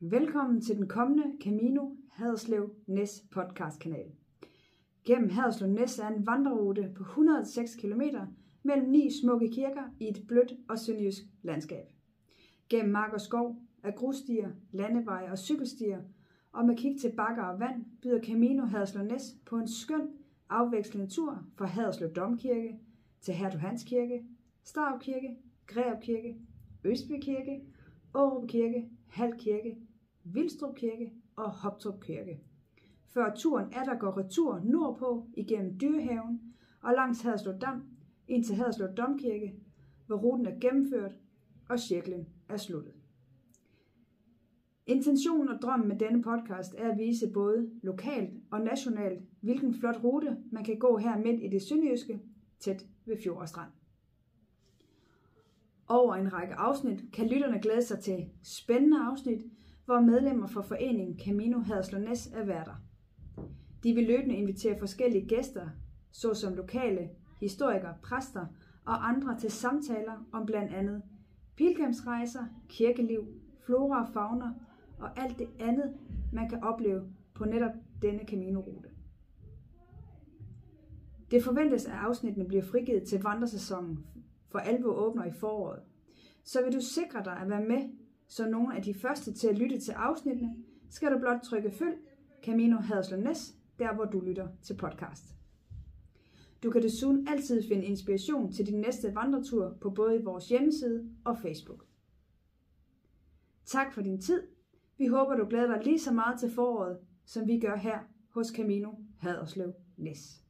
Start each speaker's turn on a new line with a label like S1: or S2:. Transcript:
S1: Velkommen til den kommende Camino Haderslev Næs podcastkanal. Gennem Haderslev Næs er en vandrerute på 106 km mellem 9 smukke kirker i et blødt og sønderjysk landskab. Gennem mark og skov af grusstier, landeveje og cykelstier, og med kig til bakker og vand, byder Camino Haderslev Næs på en skøn afvekslende tur fra Haderslev Domkirke til Hertug Hans Kirke, Starup Kirke, Grærup Kirke, Østby Kirke, Aarup Kirke, Hald Kirke, Vilstrup Kirke og Hoptrup Kirke. Før turen går retur nordpå igennem Dyrehaven og langs Haderslev Dam ind til Haderslev Domkirke, hvor ruten er gennemført og cirklen er sluttet. Intentionen og drømmen med denne podcast er at vise både lokalt og nationalt, hvilken flot rute man kan gå her midt i det sønderjyske, tæt ved fjord og strand. Over en række afsnit kan lytterne glæde sig til spændende afsnit, hvor medlemmer fra foreningen Camino Haderslev Næs er værter. De vil løbende invitere forskellige gæster, såsom lokale, historikere, præster og andre til samtaler om blandt andet pilgrimsrejser, kirkeliv, flora og fauna og alt det andet, man kan opleve på netop denne Camino-rute. Det forventes, at afsnittene bliver frigivet til vandresæsonen for alvor åbner i foråret. Så vil du sikre dig at være med som nogle af de første til at lytte til afsnittene, skal du blot trykke følg Camino Haderslev Næs, der hvor du lytter til podcast. Du kan desuden altid finde inspiration til din næste vandretur på både vores hjemmeside og Facebook. Tak for din tid. Vi håber, du glæder dig lige så meget til foråret, som vi gør her hos Camino Haderslev Næs.